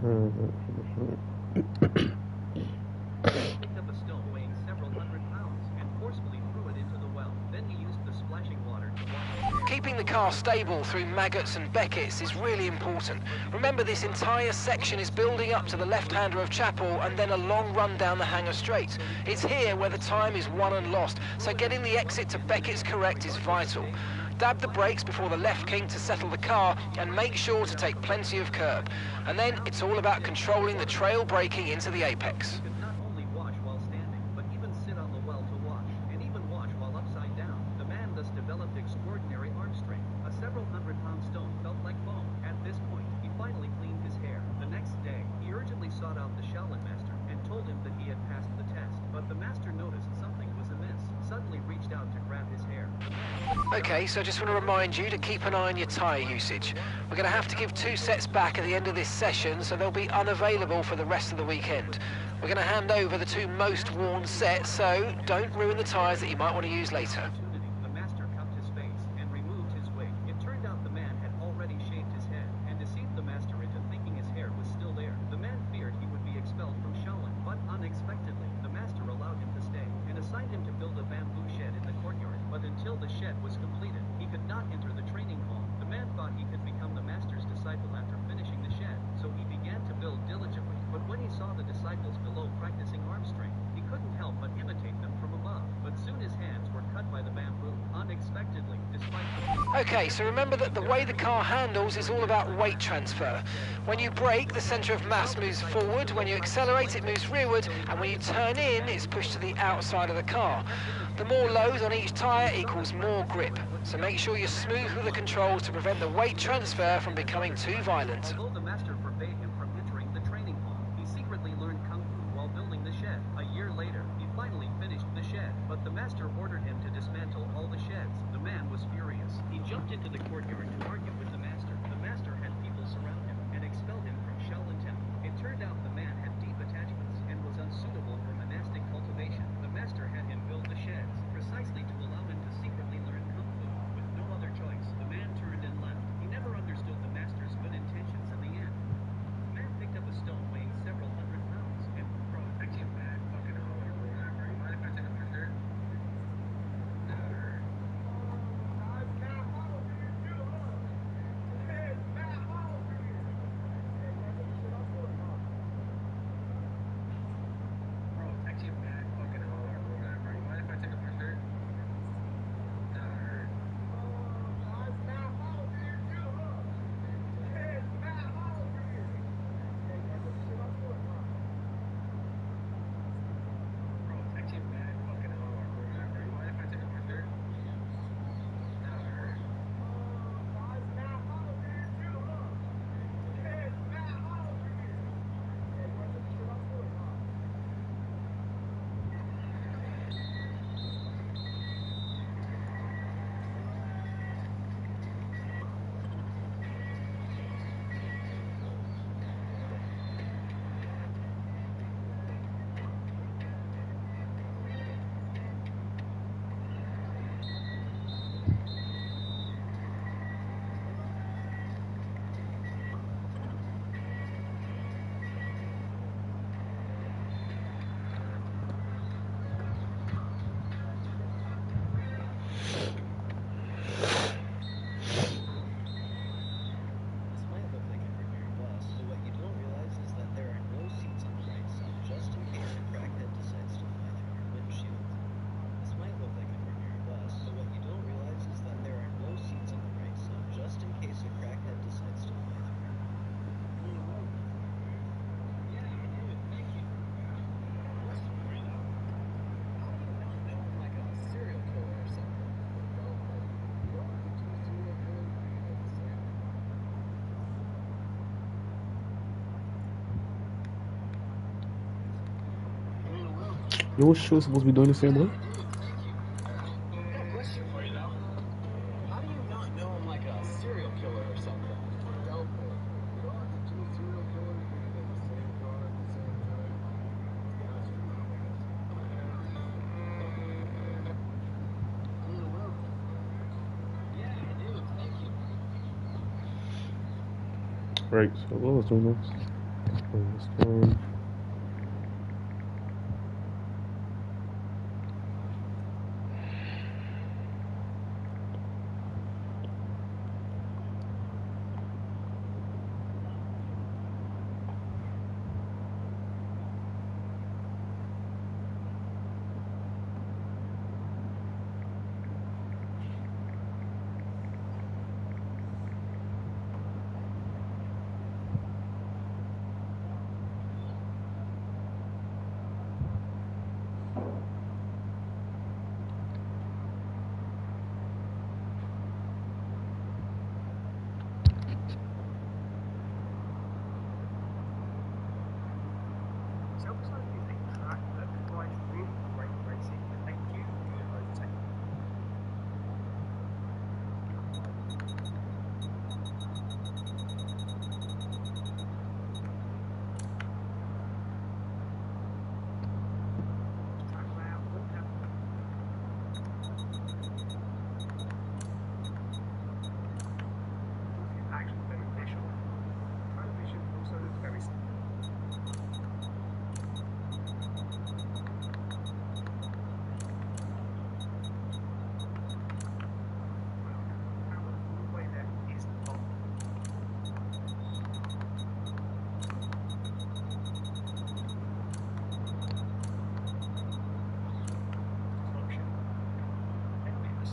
Picked up a stone weighing several hundred pounds and forcefully threw it into the well. Then he used the splashing water to wash. Keeping the car stable through maggots and beckets is really important. Remember, this entire section is building up to the left-hander of Chapel and then a long run down the Hanger Straight. It's here where the time is won and lost, so getting the exit to Beckett's correct is vital. Dab the brakes before the left kink to settle the car and make sure to take plenty of curb. And then it's all about controlling the trail braking into the apex. Could not only wash while standing, but even sit on the well to wash, and even wash while upside down. The man thus developed extraordinary arm strength. A several hundred-pound stone felt like foam. At this point, he finally cleaned his hair. The next day, he urgently sought out the Shaolin master and told him that he had passed the test. But the master noticed something was amiss, suddenly reached out to grab his hair. Okay, so I just want to remind you to keep an eye on your tyre usage. We're going to have to give 2 sets back at the end of this session, so they'll be unavailable for the rest of the weekend. We're going to hand over the 2 most worn sets, so don't ruin the tyres that you might want to use later. The master cupped his face and removed his wig. It turned out the man had already shaved his head and deceived the master into thinking his hair was still there. The man feared he would be expelled from Shaolin, but unexpectedly, the master allowed him to stay and assigned him to build a bamboo shed in the courtyard. But until the shed was completed, he could not enter the training hall. The man thought he could become the master's disciple after finishing the shed, so he began to build diligently. But when he saw the disciples below practicing arm strength, he couldn't help but imitate them from above. But soon his hands were cut by the bamboo, unexpectedly, despite the... Okay, so remember that the way the car handles is all about weight transfer. When you brake, the centre of mass moves forward, when you accelerate, it moves rearward, and when you turn in, it's pushed to the outside of the car. The more load on each tyre equals more grip, so make sure you're smooth with the controls to prevent the weight transfer from becoming too violent. Although the master forbade him from entering the training hall, he secretly learned Kung Fu while building the shed. A year later, he finally finished the shed, but the master ordered him to dismantle all the sheds. The man was furious. He jumped into the courtyard to argue with the master. The master had people surround him and expelled him from Shaolin Temple. It turned out the man had deep attachments and was unsuitable for monastic cultivation. The master had him build the sheds, precisely to allow him to secretly learn Kung Fu. With no other choice, the man turned and left. He never understood the master's good intentions in the end. The man picked up a stone weighing several hundred pounds and bro, I can't bad fucking hard. You mind if I take off my shirt? Bro, I can't bad fucking hard or whatever. You mind if I take off my shirt? Bro, I can't bad fucking hard or whatever. You mind if I take off my shirt? This might look like a premier bus, but what you don't realize is that there are no seats on the right side, just in case a crackhead decides to fly through your windshield. This might look like a premier bus, but what you don't realize is that there are no seats on the right side, just in case a crackhead decides to fly through. Yeah, you did. Thank you. What's the story though? How do you not know I'm like a serial killer or something? Yo, what show supposed to be doing the same way? Question for you though. How do you not know I'm like a serial killer or something? Yeah, I do. Thank you. Right, so what was doing this? Storm. Self-design is a track that provides really great racing with a few good overtaking. Track layout will have is actually beneficial. Television also looks very simple.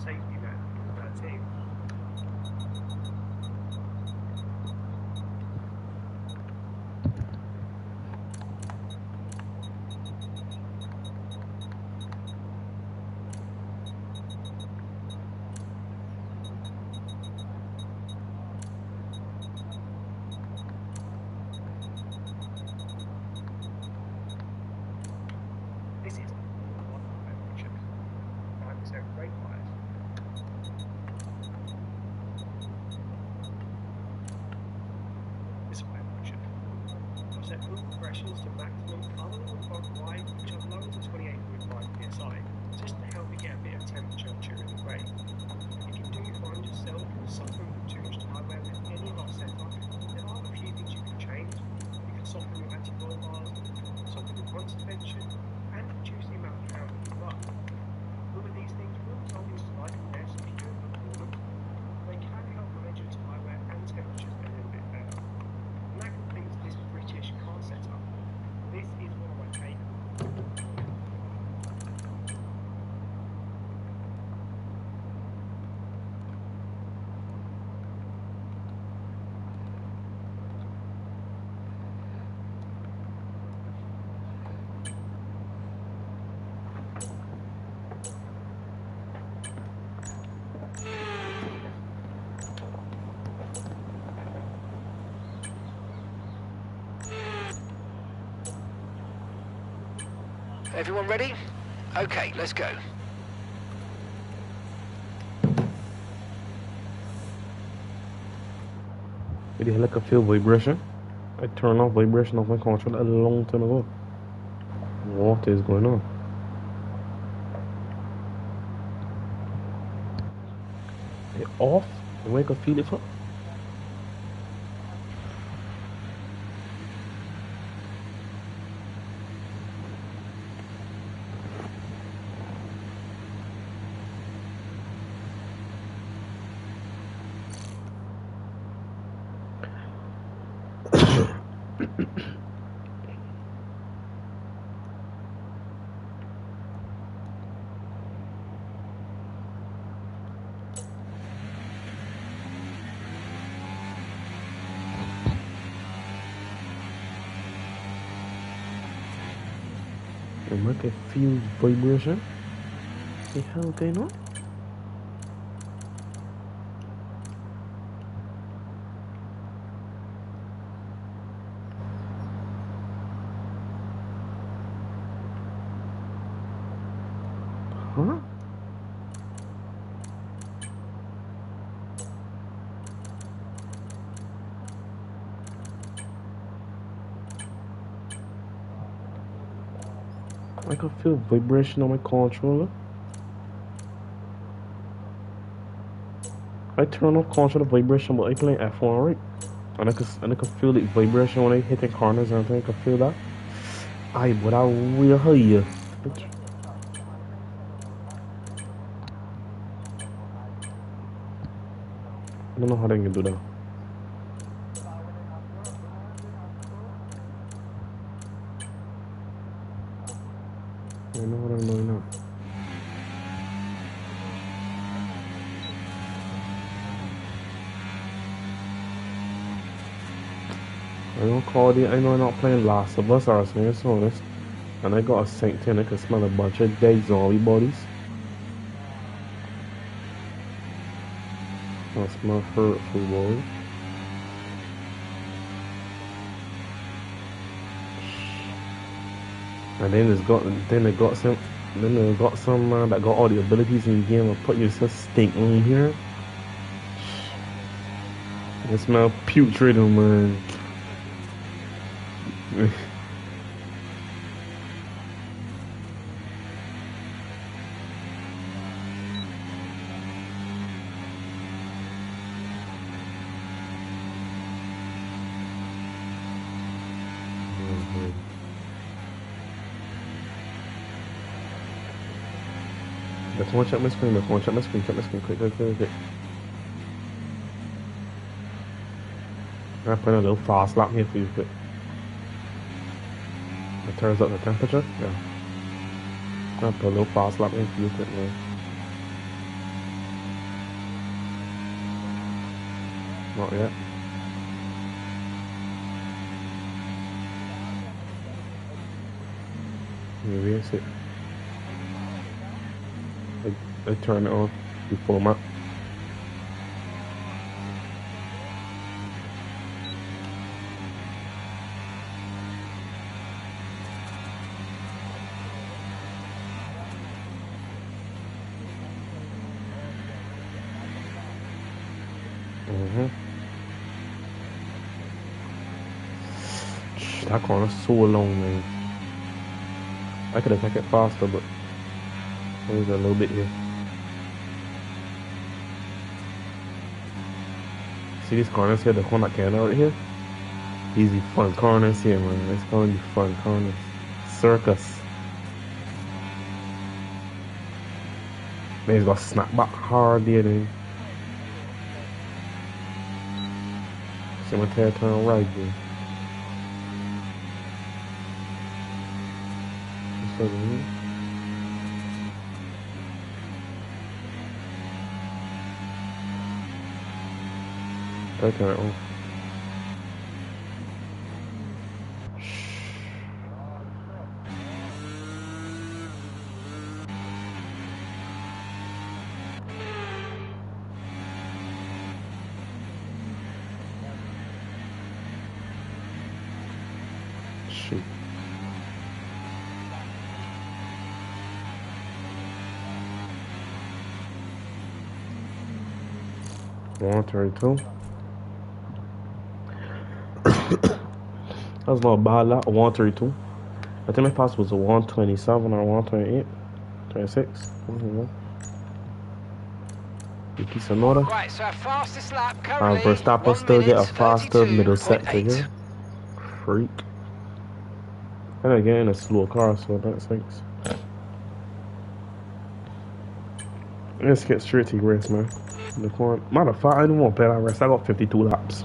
Safety net for that team. This is one option. 9% brake bias. This way option. I've set full pressures to maximum other than the front wide, which I've lowered to 28.5 psi, just to help you get a bit of temperature during the brake. If you do find yourself suffering from too much tire wear with any of our setup, there are a few things you can change. You can soften your anti-roll bars, soften your front suspension, and reduce the amount of pound you run. All of these things will result in slightly less pure performance. They can help manage your tire wear and temperatures a little bit better. And that completes this British car setup. This is one of my favourites. Everyone ready? Okay, let's go. Did you like a feel vibration? I turned off vibration of my controller a long time ago. What is going on? It off? Where I can feel it from? I can feel vibration. What the hell going on? Huh? I can feel vibration on my controller. I turn off controller vibration, but I play F1, right? And I can feel the vibration when I hitting corners and everything. I can feel that. Aye, but I will hurt you. I don't know how they can do that. I know what I'm doing now. I know Cody, I know I'm not playing Last of Us or something, it's honest. And I got a Saint 10, I can smell a bunch of dead zombie bodies. I smell hurtful, boy. And then they got some that got all the abilities in the game and put yourself stink on here. It smell putrid, man. Let's one check my screen, check my screen, quick. I'm putting a little fast lap here for you, quick. It turns up the temperature, yeah. I'll put a little fast lap in for you, quick, man. Not yet. Maybe it's it. I turn it on before my. That corner's so long, man. I could have taken it faster, but there's a little bit here. See these corners here, the corner cannon right here? Easy fun corners here, man. It's gonna be fun corners. Circus. Man, he's gonna snap back hard there, then. Cemetery turn right there. I turn it on. Shoot. Voluntary too. That was not a bad lot. A 132. I think my pass was a 127 or 128. 26. Piece of order. Right, so our fastest lap currently. Verstappen still get a faster middle sector here. Freak. And again, a slow car, so that stinks. Let's get straight to race, man. The corner. Matter of fact, I don't want to pay that rest. I got 52 laps.